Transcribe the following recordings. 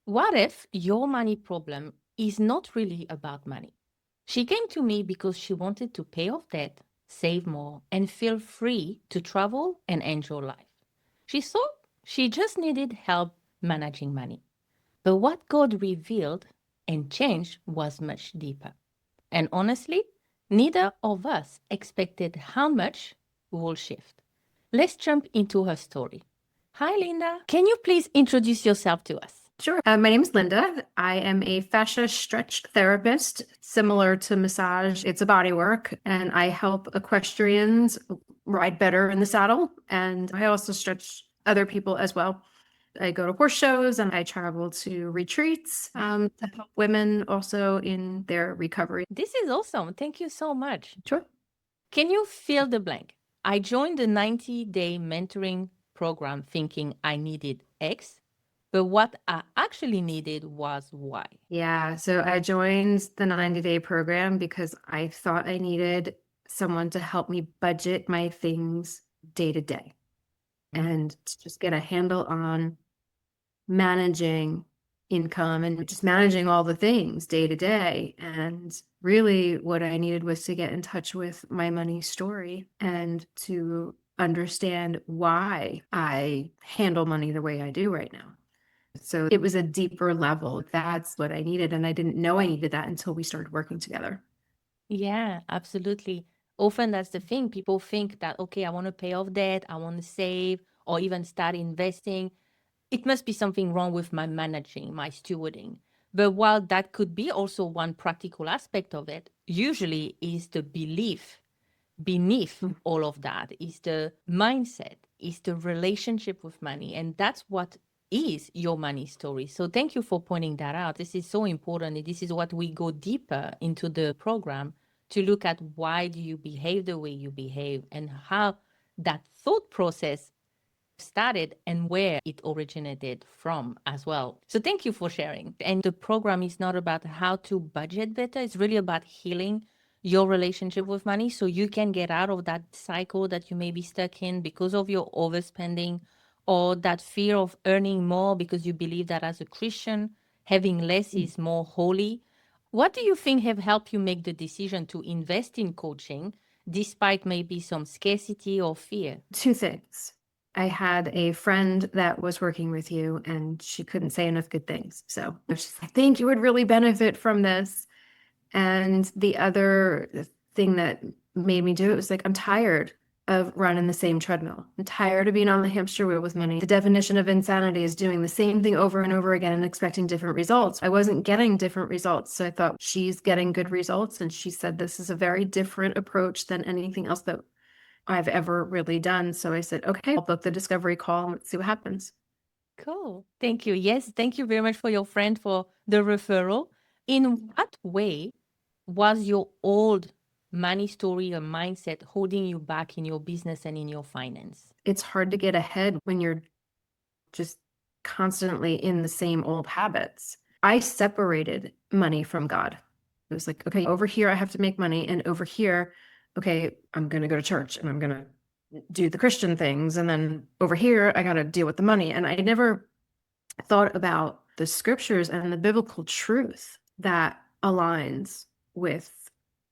What if your money problem is not really about money? She came to me because she wanted to pay off debt, save more, and feel free to travel and enjoy life. She thought she just needed help managing money. But what God revealed and changed was much deeper. And honestly, neither of us expected how much will shift. Let's jump into her story. Hi, Linda. Can you please introduce yourself to us? Sure. My name is Linda. I am a fascia stretch therapist. Similar to massage, it's a body work, and I help equestrians ride better in the saddle. And I also stretch other people as well. I go to horse shows and I travel to retreats to help women also in their recovery. This is awesome. Thank you so much. Sure. Can you fill the blank? I joined the 90-day mentoring program thinking I needed X, but what I actually needed was Y. Yeah. So I joined the 90-day program because I thought I needed someone to help me budget my things day to day and to just get a handle on managing income and just managing all the things day to day. And really, what I needed was to get in touch with my money story and to understand why I handle money the way I do right now. So it was a deeper level. That's what I needed. And I didn't know I needed that until we started working together. Yeah, absolutely. Often that's the thing. People think that, okay, I want to pay off debt, I want to save, or even start investing. It must be something wrong with my managing, my stewarding. But while that could be also one practical aspect of it, usually is the belief beneath all of that, is the mindset, is the relationship with money. And that's what is your money story. So thank you for pointing that out. This is so important. This is what we go deeper into the program to look at why do you behave the way you behave and how that thought process started and where it originated from as well. So thank you for sharing. And the program is not about how to budget better. It's really about healing your relationship with money so you can get out of that cycle that you may be stuck in because of your overspending or that fear of earning more because you believe that as a Christian, having less is more holy. What do you think have helped you make the decision to invest in coaching despite maybe some scarcity or fear? Two things. I had a friend that was working with you and she couldn't say enough good things. So I think you would really benefit from this. And the other thing that made me do it was like, I'm tired of running the same treadmill. I'm tired of being on the hamster wheel with money. The definition of insanity is doing the same thing over and over again and expecting different results. I wasn't getting different results. So I thought she's getting good results. And she said, this is a very different approach than anything else that I've ever really done. So I said, okay, I'll book the discovery call and let's see what happens. Cool. Thank you. Yes, thank you very much for your friend for the referral. In what way was your old money story or mindset holding you back in your business and in your finance? It's hard to get ahead when you're just constantly in the same old habits. I separated money from God. It was like, okay, over here I have to make money, and over here, okay, I'm going to go to church and I'm going to do the Christian things. And then over here, I got to deal with the money. And I never thought about the scriptures and the biblical truth that aligns with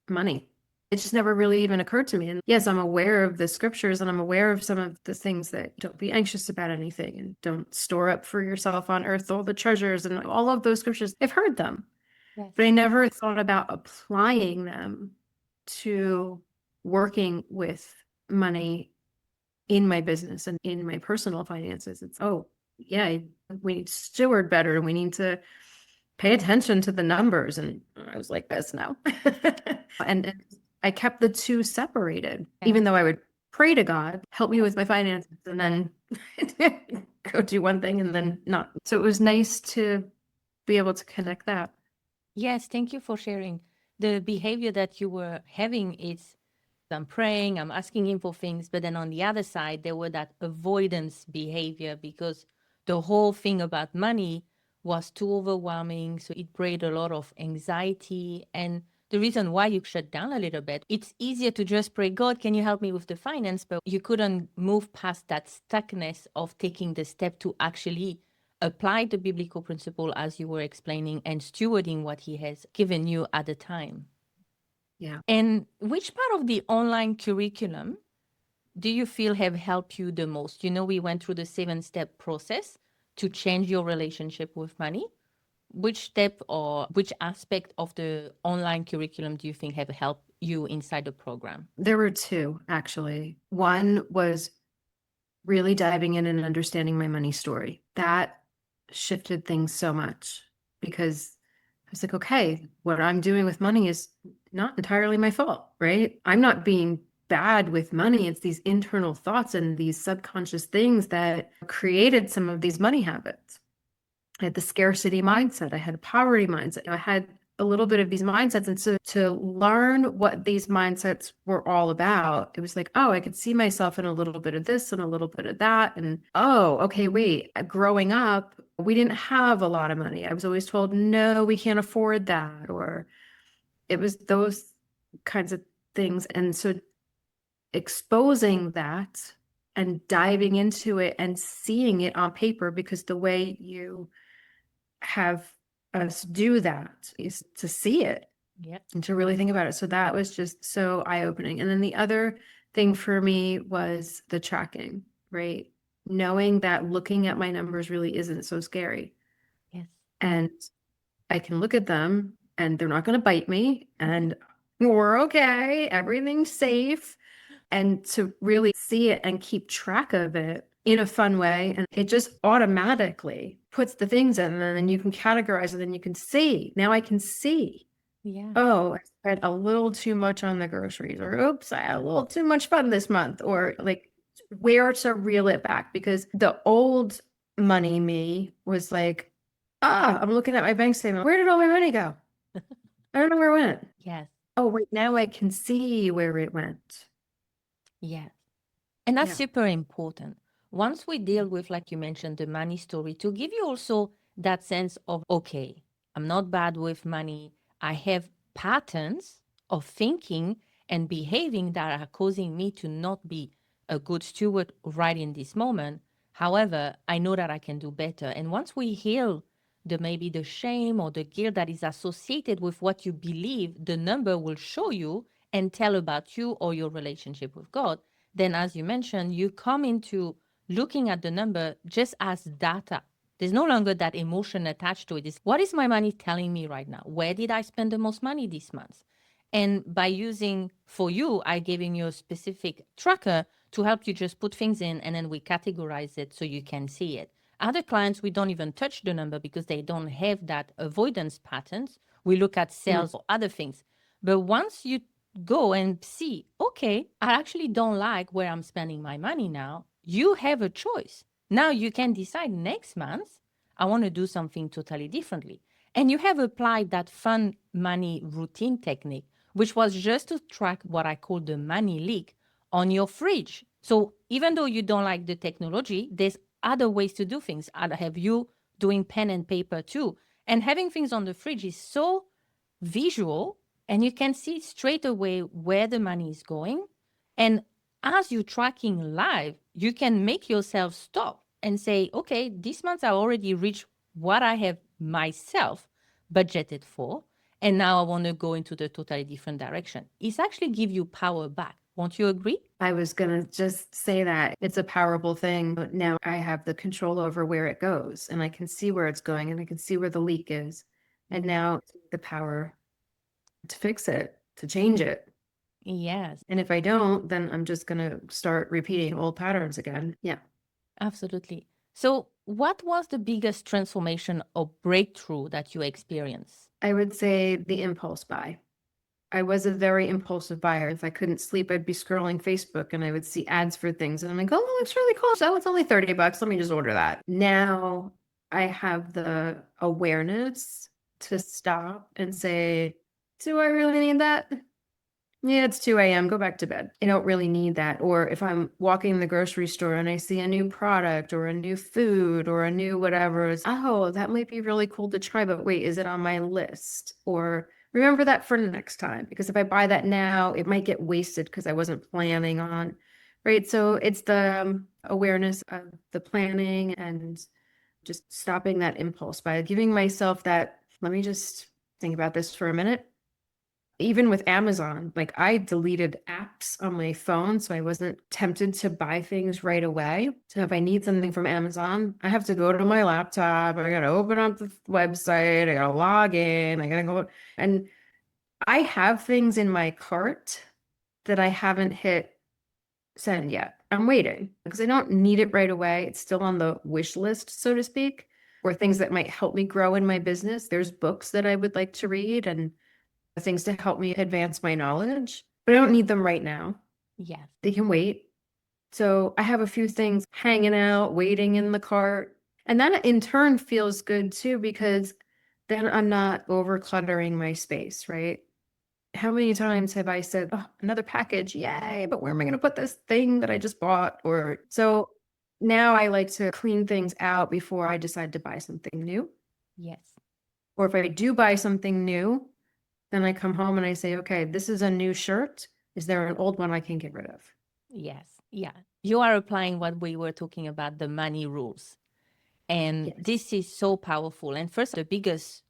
money. It just never really even occurred to me. And yes, I'm aware of the scriptures and I'm aware of some of the things that don't be anxious about anything and don't store up for yourself on earth all the treasures and all of those scriptures. I've heard them, Yes. but I never thought about applying them to working with money in my business and in my personal finances. It's, oh, yeah, we need to steward better and we need to pay attention to the numbers. And I was like this now. and I kept the two separated, even though I would pray to God, help me with my finances, and then go do one thing and then not. So it was nice to be able to connect that. Yes, thank you for sharing. The behavior that you were having is I'm praying, I'm asking him for things, but then on the other side, there were that avoidance behavior because the whole thing about money was too overwhelming. So it bred a lot of anxiety. And the reason why you shut down a little bit, it's easier to just pray, God, can you help me with the finance? But you couldn't move past that stuckness of taking the step to actually apply the biblical principle as you were explaining and stewarding what he has given you at the time. Yeah. And which part of the online curriculum do you feel have helped you the most? You know, we went through the 7-step process to change your relationship with money. Which step or which aspect of the online curriculum do you think have helped you inside the program? There were two, actually. One was really diving in and understanding my money story. That shifted things so much because I was like, okay, what I'm doing with money is not entirely my fault, right? I'm not being bad with money. It's these internal thoughts and these subconscious things that created some of these money habits. I had the scarcity mindset. I had a poverty mindset. I had a little bit of these mindsets. And so to learn what these mindsets were all about, it was like, oh, I could see myself in a little bit of this and a little bit of that. And oh, okay, wait, growing up, we didn't have a lot of money. I was always told, no, we can't afford that. Or it was those kinds of things. And so exposing that and diving into it and seeing it on paper, because the way you have us do that is to see it Yeah. and to really think about it. So that was just so eye-opening. And then the other thing for me was the tracking, right? Knowing that looking at my numbers really isn't so scary. Yes. And I can look at them and they're not going to bite me and we're okay. Everything's safe. And to really see it and keep track of it in a fun way. And it just automatically puts the things in, and then you can categorize it and you can see. Now I can see, Yeah. oh, I spent a little too much on the groceries, or oops, I had a little too much fun this month, or like where to reel it back. Because the old money me was like, I'm looking at my bank statement. Where did all my money go? I don't know where it went. Yes. Oh, wait, now I can see where it went. Yes. And that's Yeah. super important. Once we deal with, like you mentioned, the money story, to give you also that sense of, okay, I'm not bad with money. I have patterns of thinking and behaving that are causing me to not be a good steward right in this moment. However, I know that I can do better. And once we heal the maybe the shame or the guilt that is associated with what you believe, the number will show you and tell about you or your relationship with God. Then, as you mentioned, you come into looking at the number just as data. There's no longer that emotion attached to it. It's what is my money telling me right now? Where did I spend the most money this month? And by using, for you, I giving you a specific tracker to help you just put things in and then we categorize it so you can see it. Other clients, we don't even touch the number because they don't have that avoidance patterns. We look at sales or other things. But once you go and see, okay, I actually don't like where I'm spending my money now, you have a choice. Now you can decide next month, I want to do something totally differently. And you have applied that fun money routine technique, which was just to track what I call the money leak on your fridge. So even though you don't like the technology, there's other ways to do things. I'd have you doing pen and paper too. And having things on the fridge is so visual and you can see straight away where the money is going. And as you're tracking live, you can make yourself stop and say, okay, this month I already reached what I have myself budgeted for. And now I want to go into the totally different direction. It's actually give you power back. Won't you agree? I was going to just say that it's a powerful thing. But now I have the control over where it goes and I can see where it's going and I can see where the leak is. And now the power to fix it, to change it. Yes, And if I don't, then I'm just going to start repeating old patterns again. Yeah. absolutely. So, what was the biggest transformation or breakthrough that you experienced? I would say the impulse buy. I was a very impulsive buyer. If I couldn't sleep, I'd be scrolling Facebook and I would see ads for things. And I'm like, oh, that looks really cool. So it's only $30. Let me just order that. Now I have the awareness to stop and say, do I really need that? Yeah, it's 2 a.m. Go back to bed. I don't really need that. Or if I'm walking in the grocery store and I see a new product or a new food or a new whatever, it's, oh, that might be really cool to try, but wait, is it on my list? Or remember that for next time, because if I buy that now, it might get wasted because I wasn't planning on, right? So it's the awareness of the planning and just stopping that impulse by giving myself that, let me just think about this for a minute. Even with Amazon, like I deleted apps on my phone so I wasn't tempted to buy things right away. So if I need something from Amazon, I have to go to my laptop, I gotta open up the website, I gotta log in, I gotta go. And I have things in my cart that I haven't hit send yet. I'm waiting because I don't need it right away. It's still on the wish list, so to speak, or things that might help me grow in my business. There's books that I would like to read and things to help me advance my knowledge, but I don't need them right now. Yes. They can wait. So I have a few things hanging out, waiting in the cart. And that in turn feels good too, because then I'm not over cluttering my space, right? How many times have I said, oh, another package, yay, but where am I going to put this thing that I just bought? Or so now I like to clean things out before I decide to buy something new. Yes. Or if I do buy something new, then I come home and I say, okay, this is a new shirt. Is there an old one I can get rid of? Yes. Yeah. You are applying what we were talking about, the money rules. And Yes. this is so powerful. And first, the biggest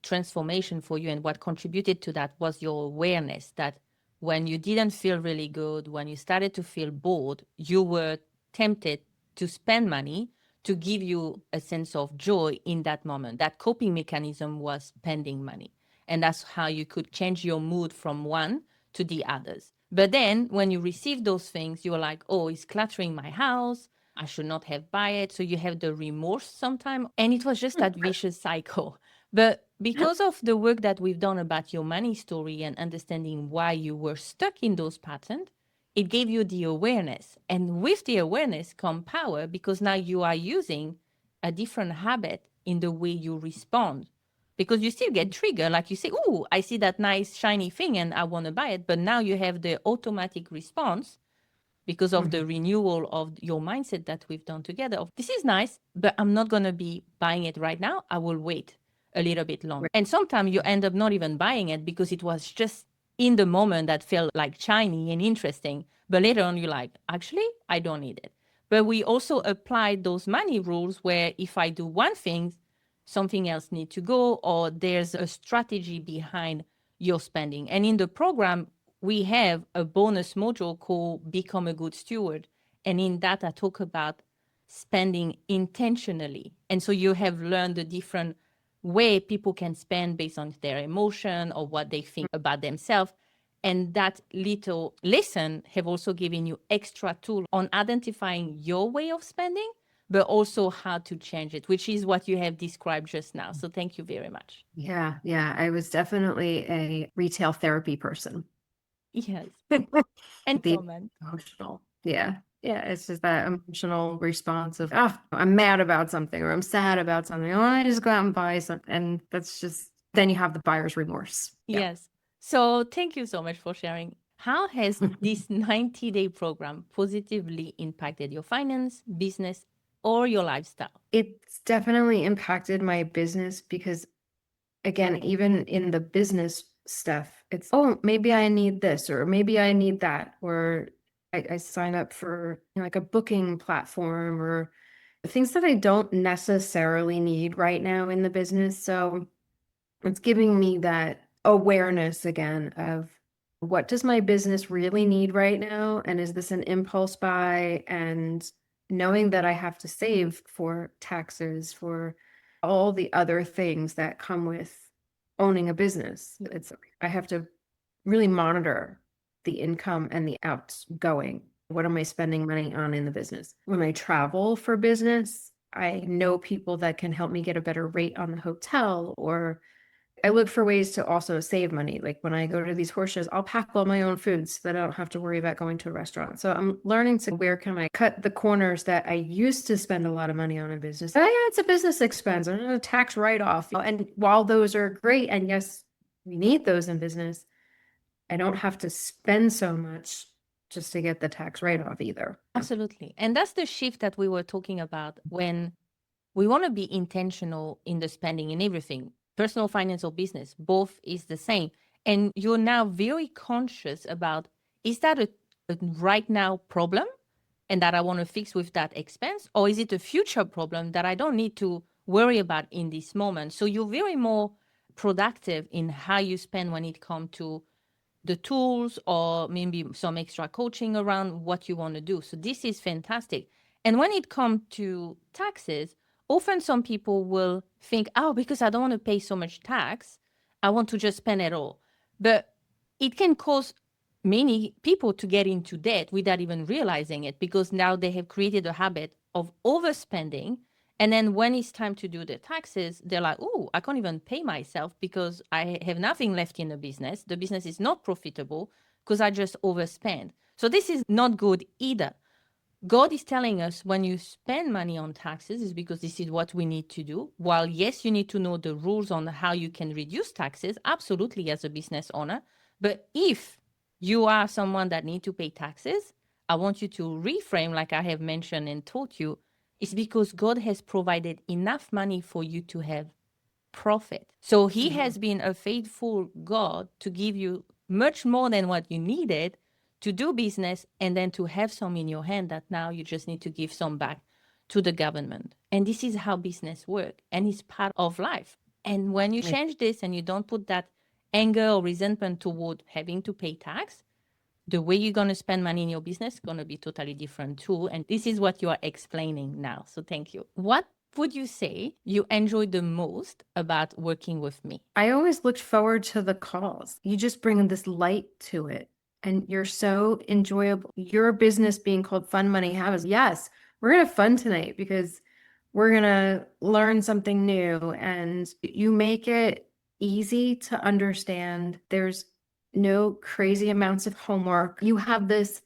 transformation for you and what contributed to that was your awareness that when you didn't feel really good, when you started to feel bored, you were tempted to spend money to give you a sense of joy in that moment. That coping mechanism was spending money. And that's how you could change your mood from one to the others. But then when you receive those things, you're like, oh, it's cluttering my house. I should not have buy it. So you have the remorse sometimes. And it was just that vicious cycle. But because of the work that we've done about your money story and understanding why you were stuck in those patterns, it gave you the awareness. And with the awareness come power, because now you are using a different habit in the way you respond. Because you still get triggered, like you say, oh, I see that nice shiny thing and I want to buy it. But now you have the automatic response because of the renewal of your mindset that we've done together of this is nice, but I'm not going to be buying it right now. I will wait a little bit longer. And sometimes you end up not even buying it because it was just in the moment that felt like shiny and interesting. But later on, you're like, actually, I don't need it. But we also applied those money rules where if I do one thing, something else needs to go, or there's a strategy behind your spending. And in the program, we have a bonus module called Become a Good Steward. And in that, I talk about spending intentionally. And so you have learned the different way people can spend based on their emotion or what they think about themselves. And that little lesson have also given you extra tool on identifying your way of spending, but also how to change it, which is what you have described just now. So thank you very much. Yeah. Yeah. I was definitely a retail therapy person. Yes. And The comment. emotional. Yeah. Yeah. It's just that emotional response of, oh, I'm mad about something or I'm sad about something. Oh, I just go out and buy something. And that's just, then you have the buyer's remorse. Yeah. Yes. So thank you so much for sharing. How has this 90-day program positively impacted your finance, business, or your lifestyle? It's definitely impacted my business because, again, even in the business stuff, it's, oh, maybe I need this or maybe I need that. Or I sign up for like a booking platform or things that I don't necessarily need right now in the business. So it's giving me that awareness again of what does my business really need right now? And is this an impulse buy? And knowing that I have to save for taxes, for all the other things that come with owning a business. I have to really monitor the income and the outgoing. What am I spending money on in the business? When I travel for business, I know people that can help me get a better rate on the hotel, or I look for ways to also save money. Like when I go to these horse shows, I'll pack all my own foods so that I don't have to worry about going to a restaurant. So I'm learning to where can I cut the corners that I used to spend a lot of money on in business. Oh yeah, it's a business expense and a tax write-off. And while those are great, and yes, we need those in business, I don't have to spend so much just to get the tax write-off either. Absolutely. And that's the shift that we were talking about when we want to be intentional in the spending in everything, personal finance or business, both is the same. And you're now very conscious about, is that a right now problem? and that I want to fix with that expense? Or is it a future problem that I don't need to worry about in this moment? So you're very more productive in how you spend when it comes to the tools or maybe some extra coaching around what you want to do. So this is fantastic. And when it comes to taxes, often some people will think, oh, because I don't want to pay so much tax, I want to just spend it all. But it can cause many people to get into debt without even realizing it, because now they have created a habit of overspending. And then when it's time to do the taxes, they're like, oh, I can't even pay myself because I have nothing left in the business. The business is not profitable because I just overspend. So this is not good either. God is telling us when you spend money on taxes is because this is what we need to do. While yes, you need to know the rules on how you can reduce taxes, absolutely, as a business owner. But if you are someone that need to pay taxes, I want you to reframe, like I have mentioned and taught you, it's because God has provided enough money for you to have profit. So he has been a faithful God to give you much more than what you needed to do business, and then to have some in your hand that now you just need to give some back to the government. And this is how business works, and it's part of life. And when you change this and you don't put that anger or resentment toward having to pay tax, the way you're going to spend money in your business is going to be totally different too. And this is what you are explaining now. So thank you. What would you say you enjoy the most about working with me? I always looked forward to the calls. You just bring this light to it and you're so enjoyable. Your business being called Fun Money Habits. Yes, we're going to have fun tonight because we're going to learn something new, and you make it easy to understand. There's no crazy amounts of homework. You have this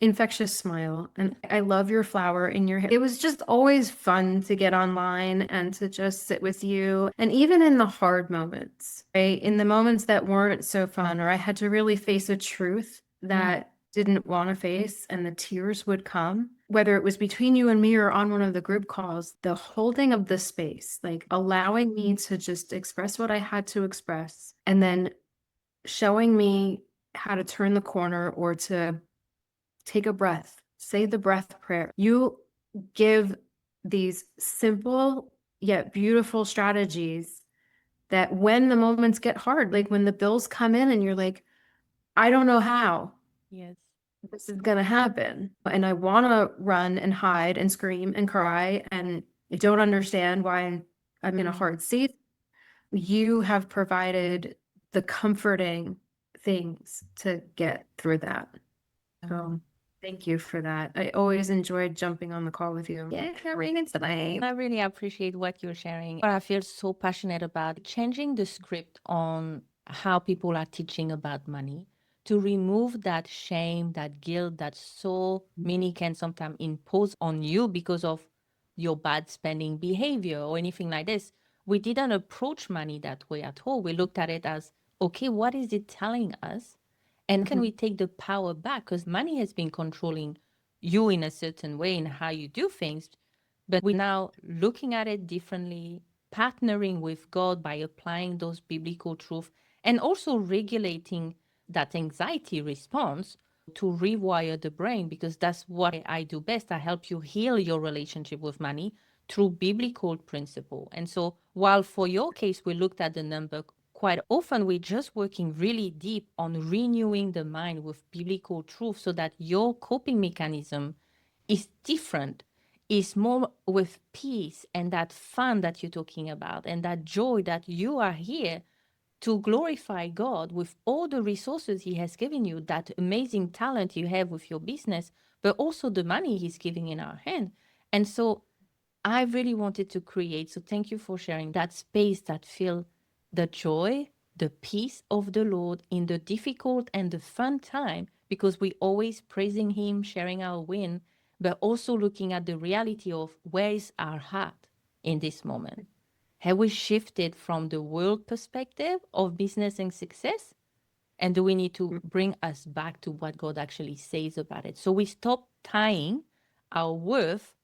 infectious smile, and I love your flower in your hair. It was just always fun to get online and to just sit with you. And even in the hard moments, right? In the moments that weren't so fun, or I had to really face a truth that didn't want to face, and the tears would come, whether it was between you and me or on one of the group calls, the holding of the space, like allowing me to just express what I had to express, and then showing me how to turn the corner or to take a breath, say the breath prayer. You give these simple yet beautiful strategies that when the moments get hard, like when the bills come in and you're like, I don't know how Yes. this is going to happen. And I want to run and hide and scream and cry. And I don't understand why I'm in a hard seat. You have provided the comforting things to get through that. So thank you for that. I always enjoyed jumping on the call with you. Yeah, Raina tonight. I really appreciate what you're sharing. I feel so passionate about changing the script on how people are teaching about money, to remove that shame, that guilt that so many can sometimes impose on you because of your bad spending behavior or anything like this. We didn't approach money that way at all. We looked at it as, okay, what is it telling us? And can we take the power back? Because money has been controlling you in a certain way in how you do things. But we're now looking at it differently, partnering with God by applying those biblical truths, and also regulating that anxiety response to rewire the brain, because that's what I do best. I help you heal your relationship with money through biblical principle. And so while for your case, we looked at the number, quite often we're just working really deep on renewing the mind with biblical truth so that your coping mechanism is different, is more with peace and that fun that you're talking about and that joy that you are here to glorify God with all the resources He has given you, that amazing talent you have with your business, but also the money He's giving in our hand. And so I really wanted to create, so thank you for sharing that space that feel the joy, the peace of the Lord in the difficult and the fun time, because we always praising Him, sharing our win, but also looking at the reality of where is our heart in this moment. Have we shifted from the world perspective of business and success? And do we need to bring us back to what God actually says about it? So we stop tying our worth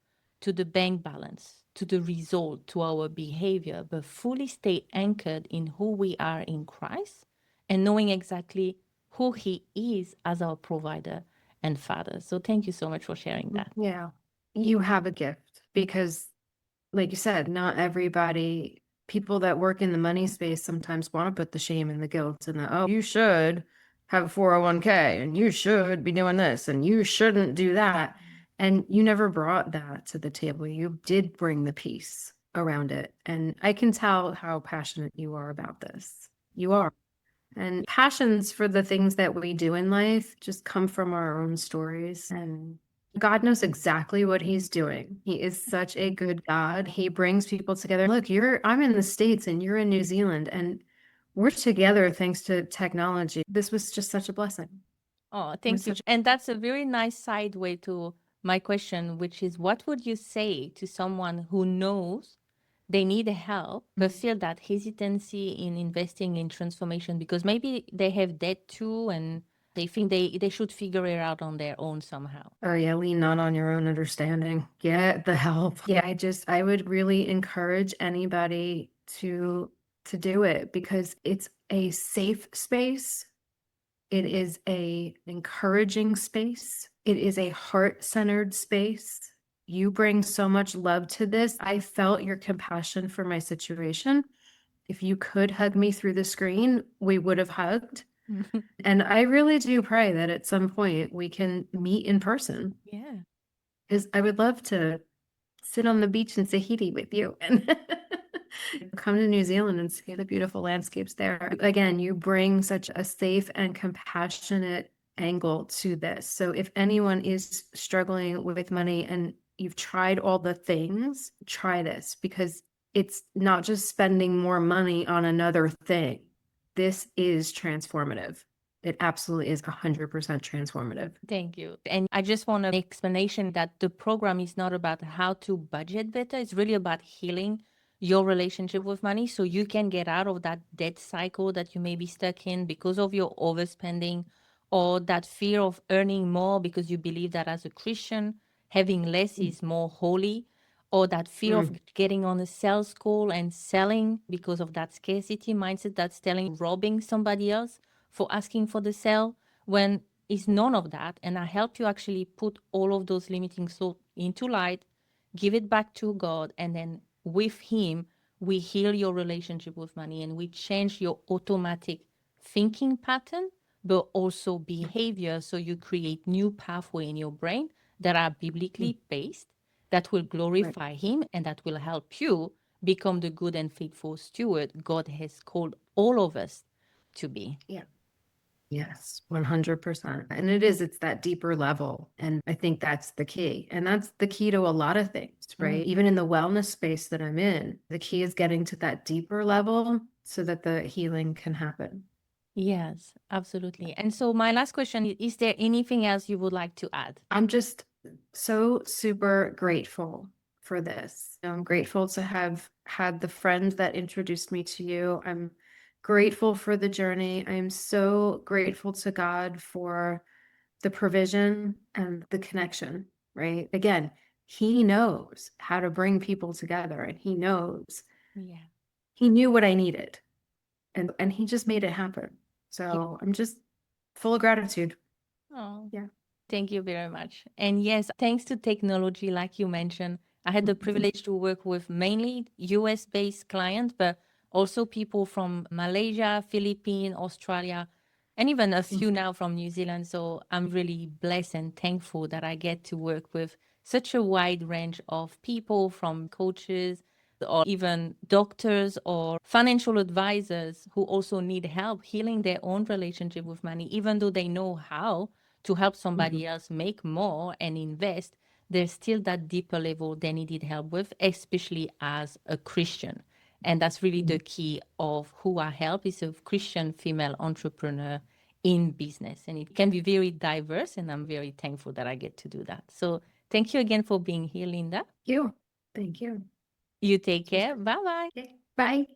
to the bank balance, to the result, to our behavior, but fully stay anchored in who we are in Christ and knowing exactly who He is as our provider and fathers. So thank you so much for sharing that. Yeah. You have a gift because, like you said, not everybody, people that work in the money space sometimes want to put the shame and the guilt and the, oh, you should have a 401k and you should be doing this and you shouldn't do that. And you never brought that to the table. You did bring the peace around it. And I can tell how passionate you are about this. You are. And passions for the things that we do in life just come from our own stories. And God knows exactly what he's doing. He is such a good God. He brings people together. Look, I'm in the States and you're in New Zealand and we're together thanks to technology. This was just such a blessing. Oh, thank you. And that's a very nice sideway to my question, which is what would you say to someone who knows they need help, but feel that hesitancy in investing in transformation because maybe they have debt too and they think they should figure it out on their own somehow? Oh yeah, lean not on your own understanding. Get the help. Yeah, I would really encourage anybody to do it because it's a safe space. It is a encouraging space. It is a heart-centered space. You bring so much love to this. I felt your compassion for my situation. If you could hug me through the screen, we would have hugged. And I really do pray that at some point we can meet in person. Yeah. Because I would love to sit on the beach in Tahiti with you and come to New Zealand and see the beautiful landscapes there. Again, you bring such a safe and compassionate angle to this. So if anyone is struggling with money and you've tried all the things, try this because it's not just spending more money on another thing. This is transformative. It absolutely is 100% transformative. Thank you. And I just want an explanation that the program is not about how to budget better. It's really about healing your relationship with money so you can get out of that debt cycle that you may be stuck in because of your overspending or that fear of earning more because you believe that as a Christian, having less is more holy, or that fear of getting on a sales call and selling because of that scarcity mindset that's telling robbing somebody else for asking for the sale when it's none of that. And I help you actually put all of those limiting thoughts into light, give it back to God, and then with him, we heal your relationship with money and we change your automatic thinking pattern, but also behavior. So you create new pathway in your brain that are biblically based, that will glorify him and that will help you become the good and faithful steward God has called all of us to be. Yeah. Yes, 100%. And it's that deeper level. And I think that's the key. And that's the key to a lot of things, right? Even in the wellness space that I'm in, the key is getting to that deeper level so that the healing can happen. Yes, absolutely. And so my last question is there anything else you would like to add? I'm just so super grateful for this. I'm grateful to have had the friend that introduced me to you. I'm grateful for the journey. I am so grateful to God for the provision and the connection, right? Again, he knows how to bring people together and he knows. Yeah. He knew what I needed and he just made it happen. So I'm just full of gratitude. Oh, yeah. Thank you very much. And yes, thanks to technology, like you mentioned, I had the privilege to work with mainly US-based clients, but also people from Malaysia, Philippines, Australia, and even a few now from New Zealand. So I'm really blessed and thankful that I get to work with such a wide range of people, from coaches or even doctors or financial advisors who also need help healing their own relationship with money, even though they know how to help somebody else make more and invest. There's still that deeper level they needed help with, especially as a Christian. And that's really the key of who I help is a Christian female entrepreneur in business. And it can be very diverse, and I'm very thankful that I get to do that. So thank you again for being here, Linda. You. Thank you. You take care. Bye-bye. Okay. Bye.